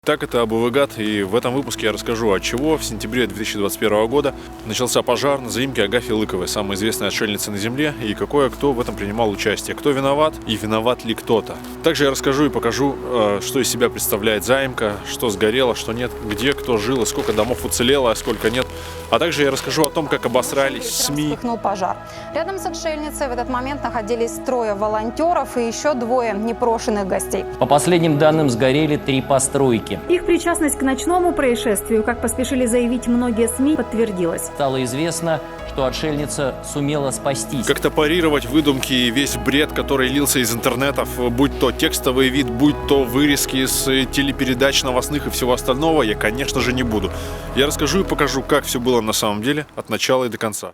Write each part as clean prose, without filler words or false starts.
Так, это Абу-Вегат, и в этом выпуске я расскажу, от чего в сентябре 2021 года начался пожар на заимке Агафьи Лыковой, самой известной отшельницы на Земле, и кто в этом принимал участие, кто виноват и виноват ли кто-то. Также я расскажу и покажу, что из себя представляет заимка, что сгорело, что нет, где кто жил, и сколько домов уцелело, а сколько нет. А также я расскажу о том, как обосрались СМИ. Вспыхнул пожар. Рядом с отшельницей в этот момент находились трое волонтеров и еще двое непрошенных гостей. По последним данным, сгорели 3 постройки. Их причастность к ночному происшествию, как поспешили заявить многие СМИ, подтвердилась. Стало известно, что отшельница сумела спастись. Как-то парировать выдумки и весь бред, который лился из интернетов, будь то текстовый вид, будь то вырезки с телепередач новостных и всего остального, я, конечно же, не буду. Я расскажу и покажу, как все было на самом деле, от начала и до конца.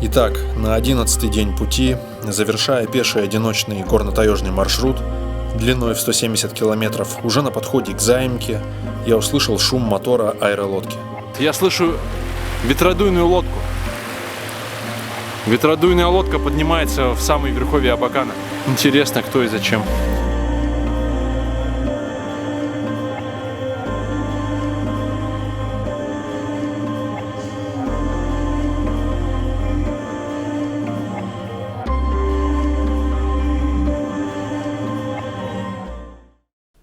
Итак, на 11-й день пути, завершая пеший одиночный горно-таежный маршрут, длиной в 170 километров, уже на подходе к заимке, я услышал шум мотора аэролодки. Я слышу ветродуйную лодку. Ветродуйная лодка поднимается в самой верховье Абакана. Интересно, кто и зачем.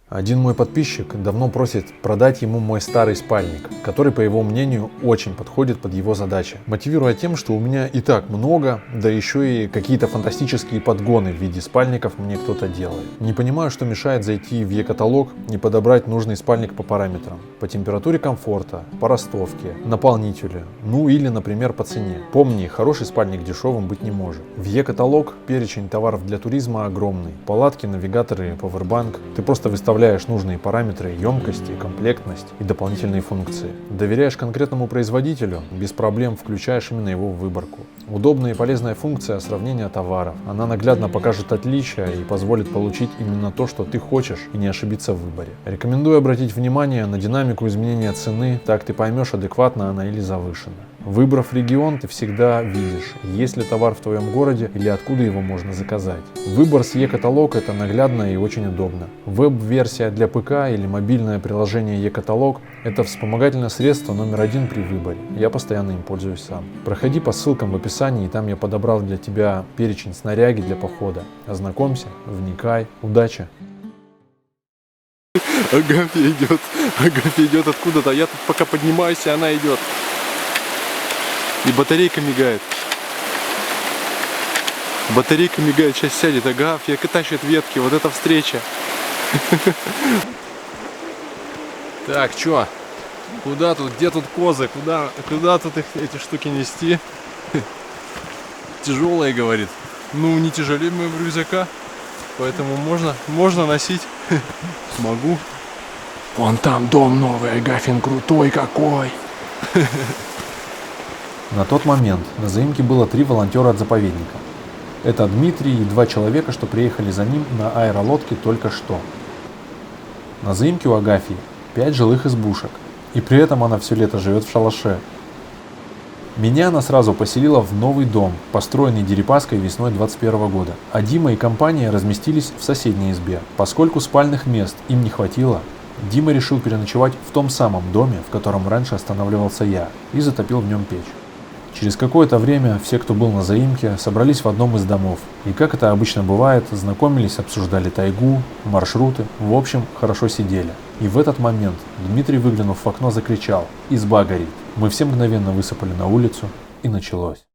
Один мой подписчик давно просит продать ему мой старый спальник, который, по его мнению, очень подходит под его задачи. Мотивируя тем, что у меня и так много, да еще и какие-то фантастические подгоны в виде спальников мне кто-то делает. Не понимаю, что мешает зайти в Е-каталог и подобрать нужный спальник по параметрам. По температуре комфорта, по ростовке, наполнителю, ну или, например, по цене. Помни, хороший спальник дешевым быть не может. В Е-каталог перечень товаров для туризма огромный. Палатки, навигаторы, павербанк. Ты просто выставляешь нужные параметры, емкости, комплектность и дополнительные функции. Доверяешь конкретному производителю, без проблем включаешь именно его в выборку. Удобная и полезная функция сравнения товаров. Она наглядно покажет отличия и позволит получить именно то, что ты хочешь, и не ошибиться в выборе. Рекомендую обратить внимание на динамику изменения цены, так ты поймешь, адекватна она или завышена. Выбрав регион, ты всегда видишь, есть ли товар в твоем городе или откуда его можно заказать. Выбор с Е-каталог — это наглядно и очень удобно. Веб-версия для ПК или мобильное приложение Е-каталог — это вспомогательное средство номер 1 при выборе. Я постоянно им пользуюсь сам. Проходи по ссылкам в описании, и там я подобрал для тебя перечень снаряги для похода. Ознакомься, вникай. Удачи! Агафья идет откуда-то. Я тут пока поднимаюсь, и она идет. И батарейка мигает. Батарейка мигает, сейчас сядет. Агафья тащит ветки. Вот эта встреча. Так, чё? Куда тут? Где тут козы? Куда тут эти штуки нести? Тяжелые, говорит. Ну, не тяжелее моего рюкзака. Поэтому можно носить. Смогу. Вон там дом новый, Агафин крутой какой. На тот момент на заимке было 3 волонтера от заповедника. Это Дмитрий и 2 человека, что приехали за ним на аэролодке только что. На заимке у Агафьи 5 жилых избушек, и при этом она все лето живет в шалаше. Меня она сразу поселила в новый дом, построенный Дерипаской весной 2021 года, а Дима и компания разместились в соседней избе. Поскольку спальных мест им не хватило, Дима решил переночевать в том самом доме, в котором раньше останавливался я, и затопил в нем печь. Через какое-то время все, кто был на заимке, собрались в одном из домов. И, как это обычно бывает, знакомились, обсуждали тайгу, маршруты, в общем, хорошо сидели. И в этот момент Дмитрий, выглянув в окно, закричал: «Изба горит!». Мы все мгновенно высыпали на улицу, и началось.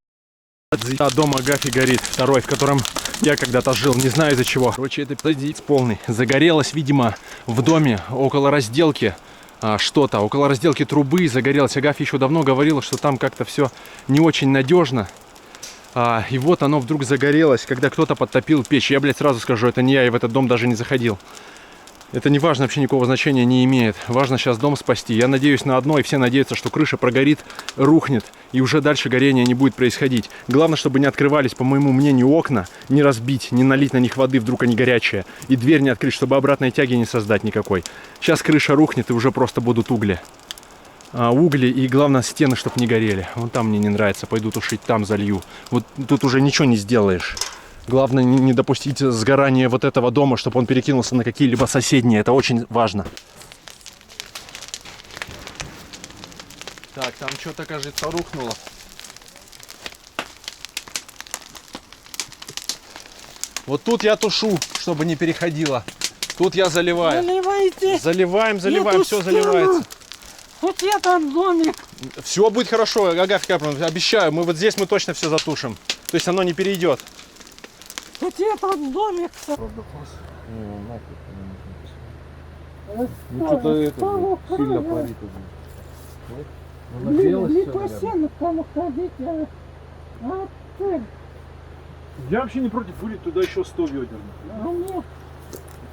Дом Агафьи горит, второй, в котором я когда-то жил, не знаю из-за чего. Короче, это пиздец полный. Загорелось, видимо, в доме около разделки. Что-то около разделки трубы загорелось. Агафья еще давно говорила, что там как-то все не очень надежно. И вот оно вдруг загорелось, когда кто-то подтопил печь. Я, сразу скажу, это не я, и в этот дом даже не заходил. Это не важно, вообще никакого значения не имеет. Важно сейчас дом спасти. Я надеюсь на одно, и все надеются, что крыша прогорит, рухнет, и уже дальше горение не будет происходить. Главное, чтобы не открывались, по моему мнению, окна, не разбить, не налить на них воды, вдруг они горячие, и дверь не открыть, чтобы обратной тяги не создать никакой. Сейчас крыша рухнет, и уже просто будут угли. Угли, и главное, стены, чтобы не горели. Вон там мне не нравится, пойду тушить, там залью. Вот тут уже ничего не сделаешь. Главное не допустить сгорания вот этого дома, чтобы он перекинулся на какие-либо соседние. Это очень важно. Так, там что-то, кажется, рухнуло. Вот тут я тушу, чтобы не переходило. Тут я заливаю. Заливайте. Заливаем, Эту все стену. заливается. Вот этот домик. Все будет хорошо, Агафья Карповна, обещаю. Мы вот здесь мы точно все затушим. То есть оно не перейдет. Вот этот домик. Ну что-то это сильно парит. Не по сенкам ходить, а ты. Я вообще не против, будет туда еще 100 ведер. А нет.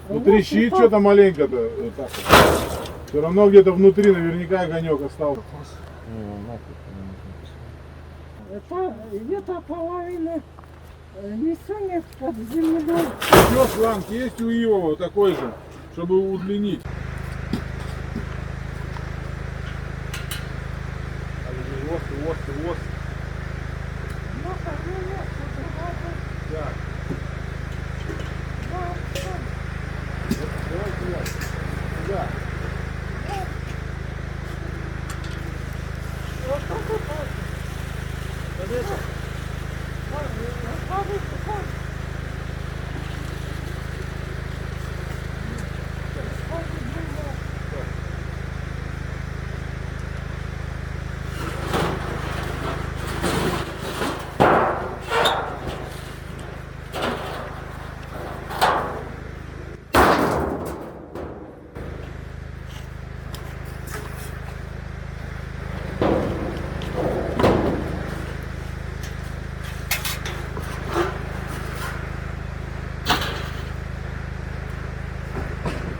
Ну трещит что-то маленько-то. Так вот. Все равно где-то внутри наверняка огонек остался. Это где-то половина не сунет под землей. Еще шланг есть у Ивова такой же, чтобы удлинить.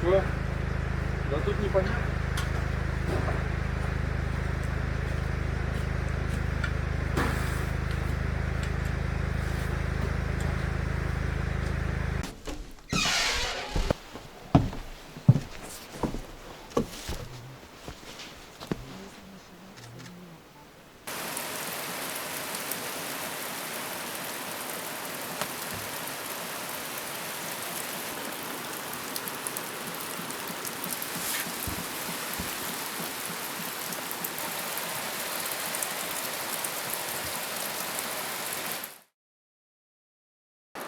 Вот. Да тут непонятно.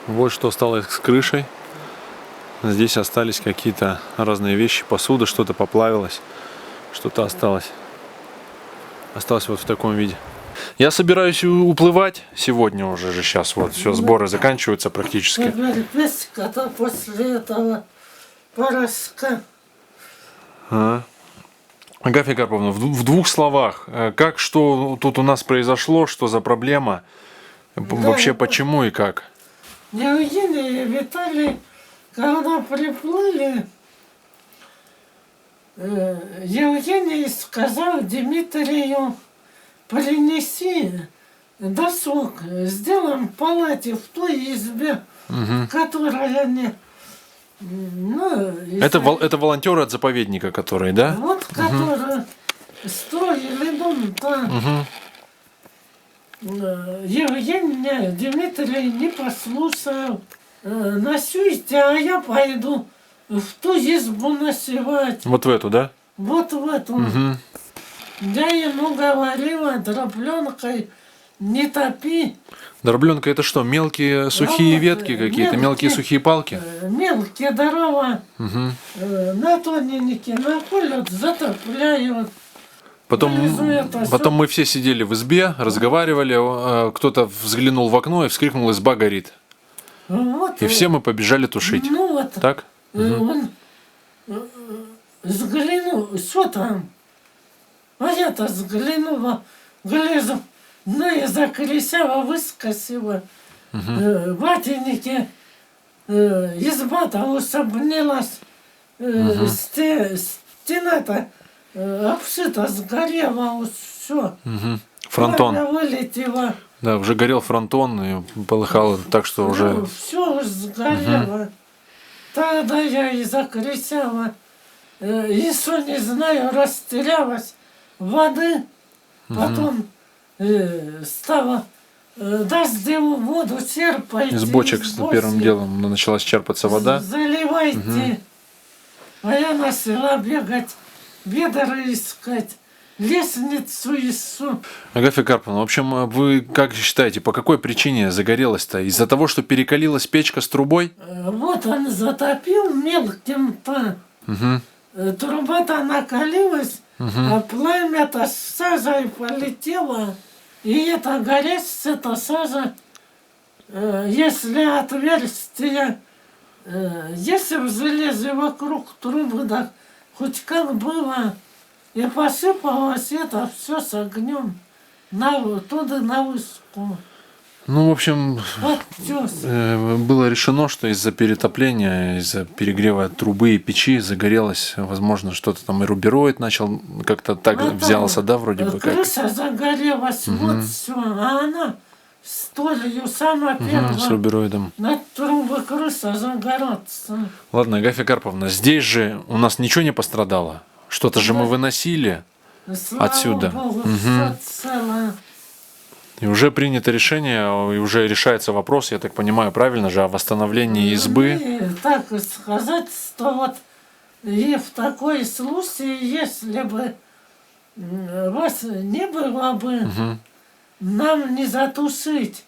Вот что осталось с крышей. Здесь остались какие-то разные вещи, посуда, что-то поплавилось, что-то осталось. Осталось вот в таком виде. Я собираюсь уплывать сегодня уже же сейчас. Вот все, сборы заканчиваются практически. Теперь песка-то после этого порошка. Агафья Карповна, в двух словах, как, что тут у нас произошло, что за проблема, вообще почему и как? Евгений и Виталий, когда приплыли, Евгений сказал Дмитрию: принеси досок, сделаем в палате в той избе, которая не... Ну, Это волонтеры от заповедника, которые, да? вот, которые строили дом там. Евгений Дмитрий не послушал. Носюйте, а я пойду в ту избу насевать. Вот в эту, да? Вот в эту. Я ему говорила: дробленкой не топи. Дробленка это что, мелкие сухие вот, ветки какие-то, мелкие сухие палки? Мелкие дрова на тоненькие наколют, затопляют. Потом Вылезу мы все сидели в избе, разговаривали, кто-то взглянул в окно и вскрикнул: изба горит. Вот, И все мы побежали тушить. ну вот, Так? он взглянул, что там? А я-то взглянула, гляжу, ну и закричала, выскочила. Ватеники, изба-то усобнилась, стена-то обшита, сгорела, все. Фронтон. Вылетела. Да, уже горел фронтон и полыхало, так что уже... Все сгорело. Тогда я и закричала. И что, не знаю, растерялась воды. Потом стала дождевую воду черпайте. Из бочек из первым бочек. делом началась черпаться вода. Заливайте. А я начала бегать, ведра искать, лестницу ищу. Агафья Карповна, в общем, вы как считаете, по какой причине загорелось-то? Из-за того, что перекалилась печка с трубой? Вот он затопил мелким-то. Труба-то накалилась, а пламя-то с сажей полетело. И это горящая эта сажа, если отверстие, если в железе вокруг трубы, да хоть как было, и посыпалось это все с огнем туда на высоку. Ну, в общем, Вот тёс. было решено, что из-за перетопления, из-за перегрева трубы и печи загорелось, возможно, что-то там и рубероид начал, как-то так взялся, да, вроде бы как. Крыша загорелась, вот все, а она с толью самая первая. С рубероидом. На трубы крыша загораться. Ладно, Агафья Карповна, здесь же у нас ничего не пострадало. Что-то же мы выносили. Слава Отсюда. Богу, всё целое. И уже принято решение, и уже решается вопрос, я так понимаю, правильно же, о восстановлении избы. И так сказать, что вот и в такой случае, если бы вас не было бы, нам не затушить.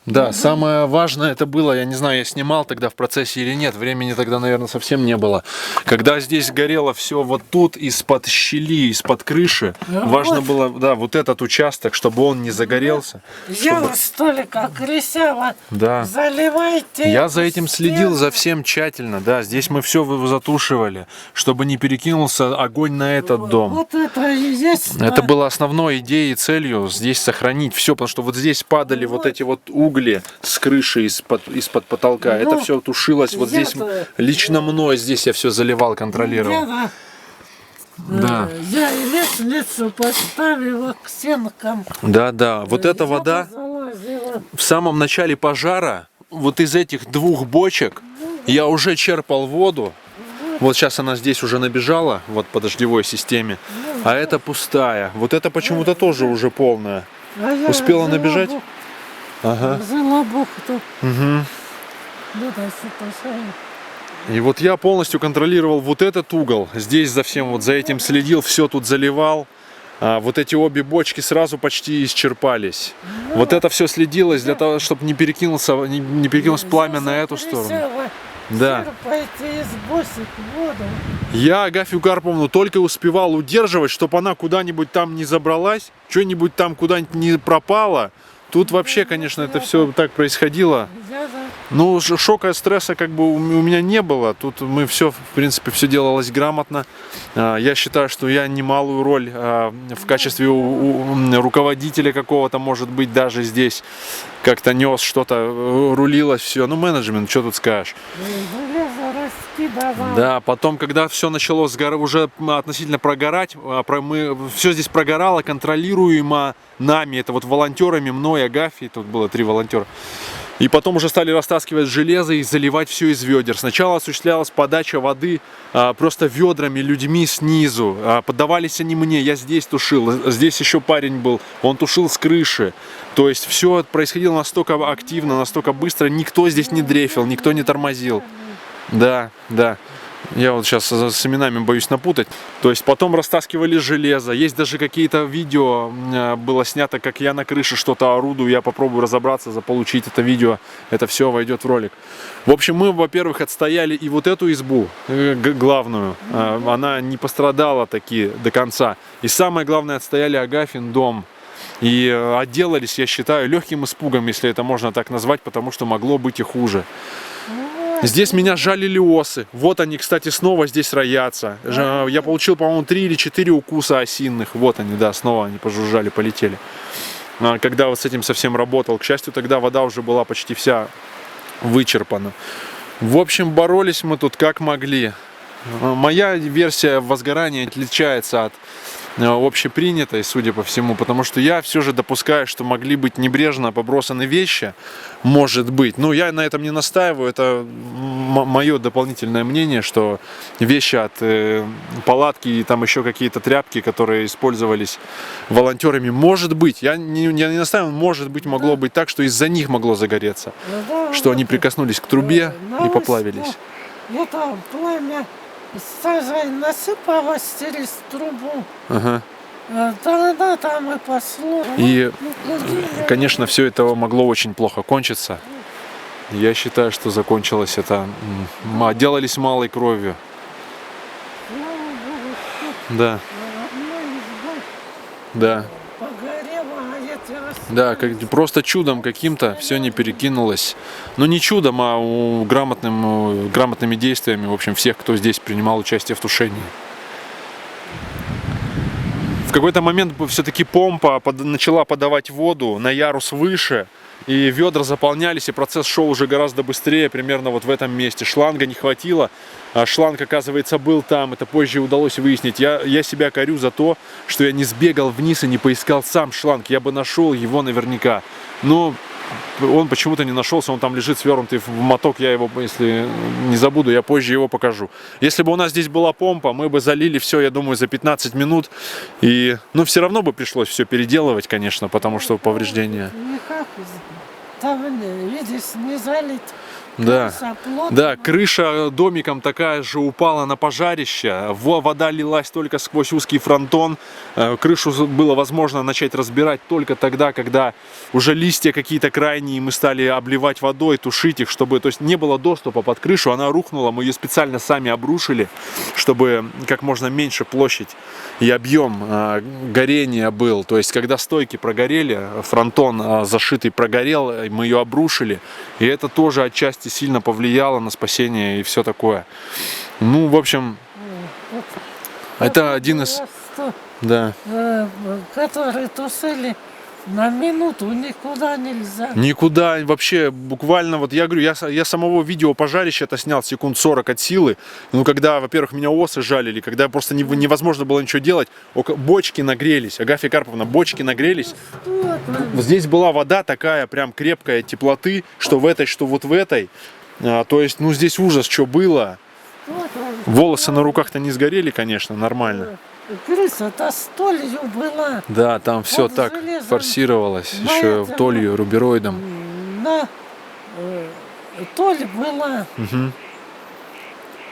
Да, самое важное это было, я не знаю, я снимал тогда в процессе или нет, времени тогда, наверное, совсем не было. Когда здесь горело все вот тут, из-под щели, из-под крыши, важно было, да, вот этот участок, чтобы он не загорелся. Я вас столько кричала, Да. заливайте. Я эту за этим следил, стену. за всем тщательно, да, здесь мы все затушивали, чтобы не перекинулся огонь на этот дом. Вот это и есть. Это было основной идеей и целью здесь сохранить все, потому что вот здесь падали вот эти вот угли с крыши из-под потолка. Это все тушилось вот здесь. Лично мной здесь я все заливал, контролировал. Да. Я и лестницу поставила к стенкам. Да. Вот эта вода Залазила. в самом начале пожара, вот из этих двух бочек, я уже черпал воду. Вот сейчас она здесь уже набежала, вот по дождевой системе. А это пустая. Вот это почему-то тоже уже полная. А я Успела набежать? Ага. Взяла бухту. И вот я полностью контролировал вот этот угол. Здесь за всем, вот за этим следил, все тут заливал. Вот эти обе бочки сразу почти исчерпались. Вот это все следилось для того, чтобы не перекинулось пламя на эту сторону. Да. Черпайте из бочек воду. Я Агафью Карповну только успевал удерживать, чтобы она куда-нибудь там не забралась, что-нибудь там куда-нибудь не пропало. Тут вообще, конечно, это все так происходило. Ну, шока, стресса как бы у меня не было. Тут мы все, в принципе, все делалось грамотно. Я считаю, что я немалую роль в качестве руководителя какого-то, может быть, даже здесь как-то нес что-то, рулилось все. Ну, менеджмент, что тут скажешь. Да, потом, когда все начало уже относительно прогорать, все здесь прогорало контролируемо нами, это вот волонтерами, мной, Агафьей, тут было 3 волонтера. И потом уже стали растаскивать железо и заливать все из ведер. Сначала осуществлялась подача воды просто ведрами, людьми снизу. Поддавались они мне, я здесь тушил. Здесь еще парень был, он тушил с крыши. То есть все происходило настолько активно, настолько быстро. Никто здесь не дрейфил, никто не тормозил. Да. Я вот сейчас с именами боюсь напутать. То есть потом растаскивали железо. Есть даже какие-то видео было снято, как я на крыше что-то орудую. Я попробую разобраться, заполучить это видео. Это все войдет в ролик. В общем, мы, во-первых, отстояли и вот эту избу главную. Она не пострадала таки до конца. И самое главное, отстояли Агафин дом. И отделались, я считаю, легким испугом, если это можно так назвать, потому что могло быть и хуже. Здесь меня жалили осы. Вот они, кстати, снова здесь роятся. Я получил, по-моему, 3 или 4 укуса осинных. Вот они, да, снова они пожужжали, полетели. Когда вот с этим совсем работал. К счастью, тогда вода уже была почти вся вычерпана. В общем, боролись мы тут как могли. Моя версия возгорания отличается от общепринятой, судя по всему, потому что я все же допускаю, что могли быть небрежно побросаны вещи, может быть. Ну, я на этом не настаиваю, это мое дополнительное мнение, что вещи от палатки и там еще какие-то тряпки, которые использовались волонтерами, может быть, я не настаиваю, может быть, могло быть так, что из-за них могло загореться, что они прикоснулись к трубе и поплавились. Это пламя сажей насыпалось через трубу. Ага. Тогда там и пошло. И, конечно, все это могло очень плохо кончиться. Я считаю, что закончилось это, отделались малой кровью. Да. Да. Да, просто чудом каким-то все не перекинулось. Ну не чудом, а грамотными действиями, в общем, всех, кто здесь принимал участие в тушении. В какой-то момент все-таки помпа начала подавать воду на ярус выше, и ведра заполнялись, и процесс шел уже гораздо быстрее, примерно вот в этом месте. Шланга не хватило, а шланг, оказывается, был там, это позже удалось выяснить. Я себя корю за то, что я не сбегал вниз и не поискал сам шланг, я бы нашел его наверняка. Но он почему-то не нашелся, он там лежит свернутый в моток, я его, если не забуду, я позже его покажу. Если бы у нас здесь была помпа, мы бы залили все, я думаю, за 15 минут, и, ну, все равно бы пришлось все переделывать, конечно, потому что повреждения. Никак, там, видишь, не залит. Да, да, крыша домиком такая же упала на пожарище, вода лилась только сквозь узкий фронтон, крышу было возможно начать разбирать только тогда, когда уже листья какие-то крайние, мы стали обливать водой, тушить их, чтобы, то есть не было доступа под крышу, она рухнула, мы ее специально сами обрушили, чтобы как можно меньше площадь и объем горения был, то есть когда стойки прогорели, фронтон зашитый прогорел, мы ее обрушили, и это тоже отчасти сильно повлияло на спасение и все такое. Ну, в общем, это один из... Да. Которые тушили на минуту, никуда нельзя. Никуда, вообще, буквально, вот я говорю, я самого видео пожарища-то снял секунд 40 от силы. Ну, когда, во-первых, меня осы жалили, когда просто невозможно было ничего делать, бочки нагрелись, Агафья Карповна, бочки нагрелись. Здесь была вода такая, прям крепкая, теплоты, что в этой, что вот в этой. То есть, ну, здесь ужас, что было. Волосы на руках-то не сгорели, конечно, нормально. Крыса-то с толью была. Да, там все так форсировалось, еще толью, рубероидом. На толь была.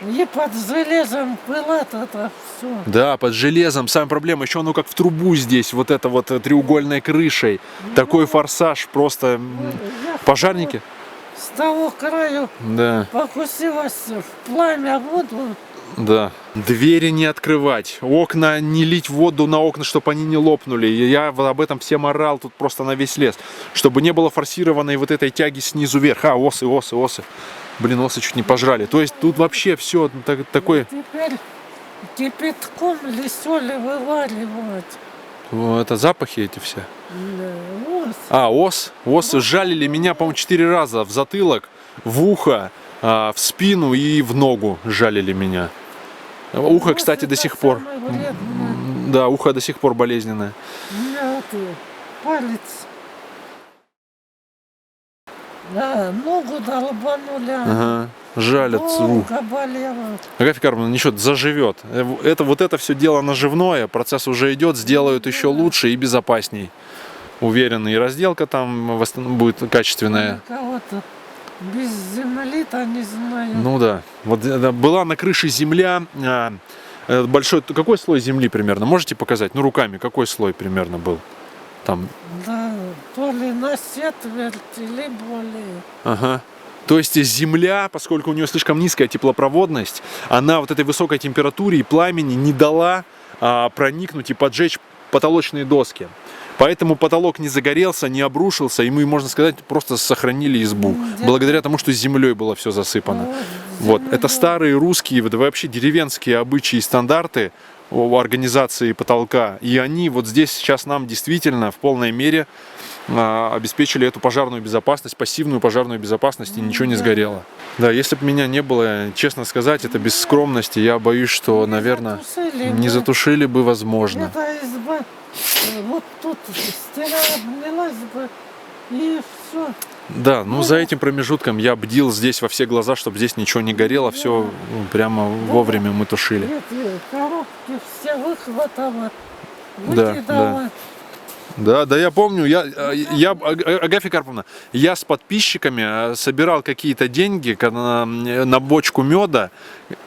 И под железом была это все. Да, под железом. Самая проблема, еще оно как в трубу здесь, вот это вот треугольной крышей. Такой форсаж, просто пожарники. С того краю покусилась в пламя воду. Да. Двери не открывать, окна не лить воду на окна, чтобы они не лопнули. Я об этом всем орал тут просто на весь лес. Чтобы не было форсированной вот этой тяги снизу вверх. А, осы. Блин, осы чуть не пожрали. То есть тут вообще все такое... Теперь кипятком или соли вываривать. Это запахи эти все? Ос. А, осы жалили меня, по-моему, 4 раза в затылок, в ухо, в спину и в ногу жалили меня. Ухо, кстати, до сих пор. Да, ухо до сих пор болезненное. У меня палец. Да, ногу долбанули. Ага, жалят руку. Агафья Карповна, ничего, заживет. Это все дело наживное, процесс уже идет, сделают еще лучше и безопасней. Уверен, и разделка там будет качественная. Без земли-то не знаю. Ну да. Вот была на крыше земля. Большой. Какой слой земли примерно? Можете показать? Ну, руками, какой слой примерно был? Там. Да, то ли на четверть, или более. Ага. То есть земля, поскольку у нее слишком низкая теплопроводность, она вот этой высокой температуре и пламени не дала проникнуть и поджечь потолочные доски. Поэтому потолок не загорелся, не обрушился, и мы, можно сказать, просто сохранили избу. Благодаря тому, что землей было все засыпано. Вот. Это старые русские, вообще деревенские обычаи и стандарты организации потолка. И они вот здесь сейчас нам действительно в полной мере обеспечили эту пожарную безопасность, пассивную пожарную безопасность, и ничего не сгорело. Да, если бы меня не было, честно сказать, это без скромности, я боюсь, что, наверное, не затушили бы, возможно. Эта изба, вот тут стена обнялась бы, и все. Да, ну за этим промежутком я бдил здесь во все глаза, чтобы здесь ничего не горело, все прямо вовремя мы тушили. Эти коробки все выхватала, Да, выкидала. Да, я помню, Агафья Карповна, я с подписчиками собирал какие-то деньги на бочку меда,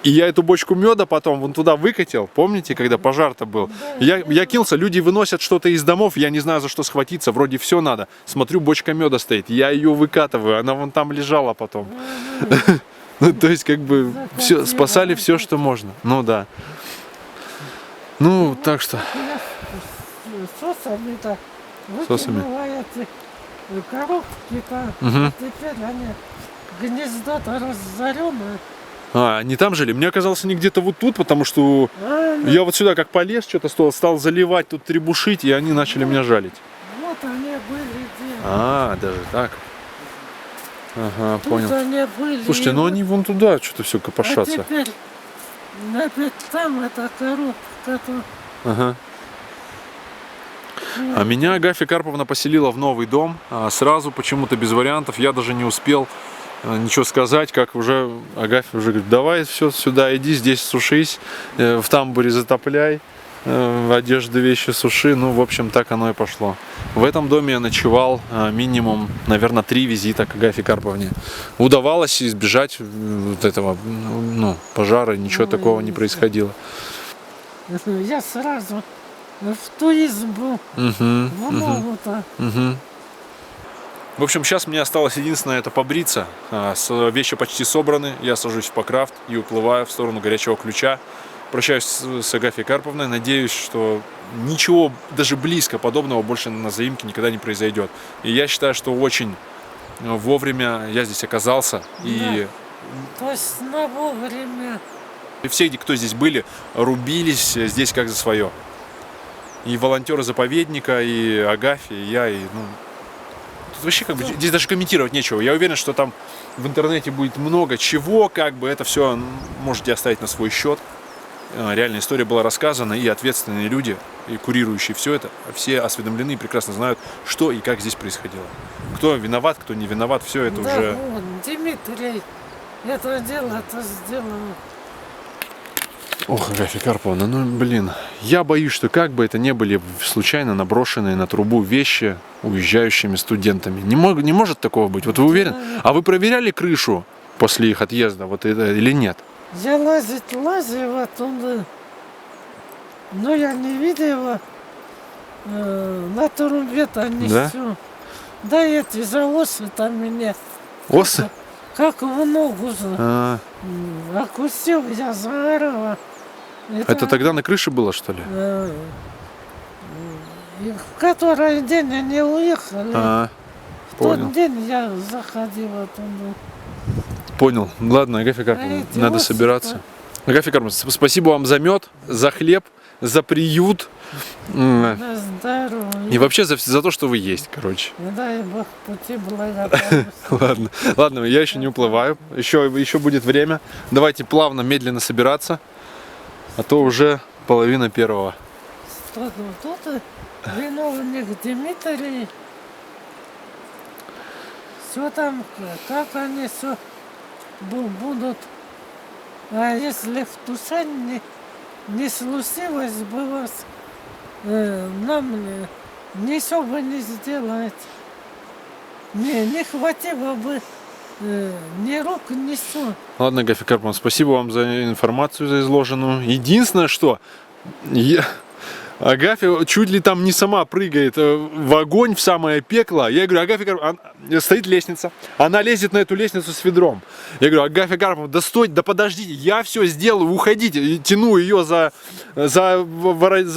и я эту бочку меда потом вон туда выкатил, помните, когда пожар-то был? Я кинулся, люди выносят что-то из домов, я не знаю, за что схватиться, вроде все надо, смотрю, бочка меда стоит, я ее выкатываю, она вон там лежала потом. Ну, то есть, как бы, все, спасали все, что можно, ну да. Ну, так что... Сосами-то Сосами. выкинула эти коробки-то, теперь они гнездо-то разоренное. А, не там жили? Мне казалось, они где-то вот тут, потому что я вот сюда как полез, что-то стал заливать, тут требушить, и они начали меня жалить. Вот они были где. А, даже так. Ага, Тут понял. они были. Слушайте, ну они вон туда что-то все А копошатся. теперь опять там эта коробка-то. Ага. А меня Агафья Карповна поселила в новый дом, сразу почему-то без вариантов, я даже не успел ничего сказать, как уже Агафья уже говорит, давай все сюда иди, здесь сушись, в тамбуре затопляй, одежду, вещи суши, ну в общем так оно и пошло. В этом доме я ночевал минимум, наверное, 3 визита к Агафье Карповне. Удавалось избежать вот этого, ну, пожара, ничего такого не происходило. Я сразу в ту избу, в новую-то. В общем, сейчас мне осталось единственное это побриться. Вещи почти собраны. Я сажусь в Покрафт и уплываю в сторону Горячего Ключа. Прощаюсь с Агафьей Карповной. Надеюсь, что ничего даже близко подобного больше на заимке никогда не произойдет. И я считаю, что очень вовремя я здесь оказался. И То есть на вовремя. все, кто здесь были, рубились здесь как за свое. И волонтеры заповедника, и Агафья, и я, и ну. Тут вообще как бы здесь даже комментировать нечего. Я уверен, что там в интернете будет много чего, как бы это все можете оставить на свой счет. Реальная история была рассказана, и ответственные люди, и курирующие все это, все осведомлены и прекрасно знают, что и как здесь происходило. Кто виноват, кто не виноват, все это Да, уже... вот, Дмитрий, это дело сделано. Ох, Агафья Карповна, ну блин, я боюсь, что как бы это ни были случайно наброшенные на трубу вещи уезжающими студентами. Не может такого быть? Вот вы уверены? А вы проверяли крышу после их отъезда вот это, или нет? Я лазил оттуда, но я не видела на трубе-то не Да? все. Да эти за осы там меня Осы? как в ногу А, окусил, я заорала. это тогда на крыше было, что ли? И в который день они уехали. А, В понял. тот день я заходила туда. Понял. Ладно, Агафья Карповна, эти надо осы-то? собираться. Агафья Карповна, спасибо вам за мед, за хлеб, за приют. На здоровье. И вообще за то, что вы есть, короче. Дай Бог пути благодарности. Ладно, я еще не уплываю. Еще будет время. Давайте плавно, медленно собираться. А то уже 1:30. Тут виновник Дмитрий. Все там, как они все будут. А если в Тушане не случилось бы вас, нам ничего бы не сделать. Не хватило бы ни рук, ни все. Ладно, Агафья Карповна, спасибо вам за информацию, за изложенную. Единственное, что Агафья чуть ли там не сама прыгает в огонь, в самое пекло. Я говорю, Агафья Карповна, стоит лестница, она лезет на эту лестницу с ведром. Я говорю, Агафья Карповна, да стойте, да подождите, я все сделаю, уходите. И тяну ее за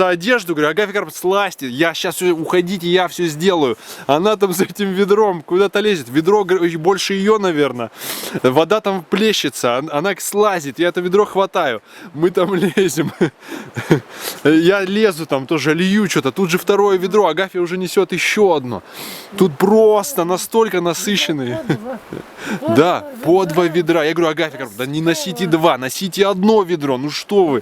одежду, говорю, Агафья Карповна, слазьте, я сейчас все, уходите, я все сделаю. Она там с этим ведром куда-то лезет, ведро больше ее, наверное. Вода там плещется, она слазит, я это ведро хватаю. Мы там лезем. Я лезу там тоже лью что-то. Тут же второе ведро, Агафья уже несет еще одно. Тут просто настолько насыщенный. Да, по 2 ведра. Я говорю, Агафья, да не носите 2, носите 1 ведро. Ну что вы?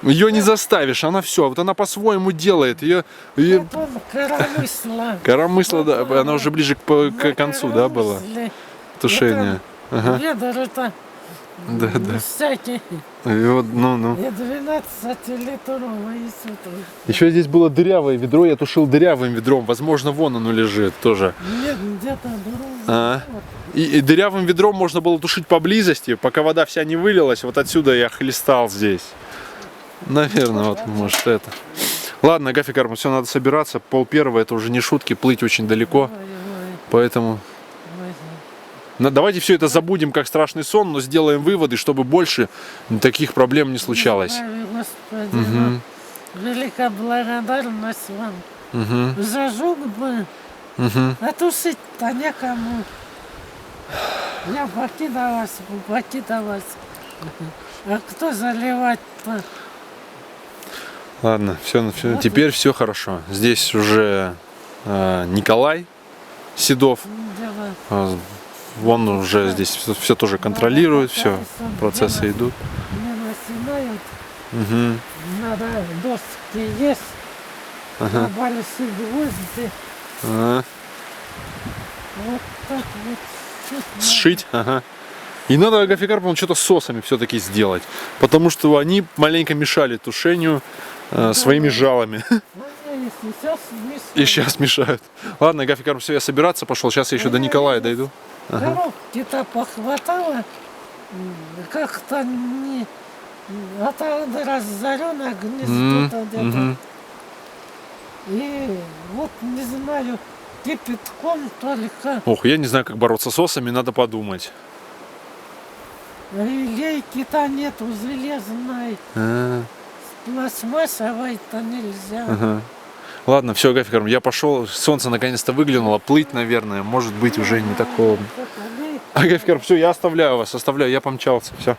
Ее не заставишь, она все, вот она по-своему делает. Ее... Коромысло, да, она уже ближе к концу, да, была? Тушение. Ага. Ведра-то Да, да. всякие. И вот, ну. И 12-литровые. Еще здесь было дырявое ведро, я тушил дырявым ведром. Возможно, вон оно лежит тоже. Нет, где-то другое. А. И дырявым ведром можно было тушить поблизости, пока вода вся не вылилась. Вот отсюда я хлестал здесь. Наверное, вот может это. Ладно, Агафья Карповна, все, надо собираться. 12:30, это уже не шутки, плыть очень далеко. Поэтому давайте все это забудем как страшный сон, но сделаем выводы, чтобы больше таких проблем не случалось. Господи, Угу. великая благодарность вам. Угу. Зажег бы, Угу. а тушить-то некому. Я покидалась. А кто заливать-то? Ладно, все, теперь все хорошо. Здесь уже Николай Седов. Дело. Он уже здесь все тоже контролирует, все, процессы идут. Не начинают. Угу. Надо доски есть. Ага. Большие гвозди. Ага. Вот так вот. Сшить, ага. И надо, Агафья Карповна, что-то с сосами все-таки сделать, потому что они маленько мешали тушению своими жалами. И сейчас мешают. Ладно, Агафья Карповна, все, я собираться пошел, сейчас я еще до Николая дойду. Ага. Коробки-то похватало, как-то не... А там разорено гнездо-то где-то. Мгм. И вот не знаю, кипятком только. Ох, я не знаю, как бороться с сосами, надо подумать. Лейки-то нету железной. Пластмассовой-то нельзя. Ага. Ладно, все, Агафья Карповна, я пошел, солнце наконец-то выглянуло, плыть, наверное, может быть уже не так холодно. Агафья Карповна, все, я оставляю вас, я помчался, все.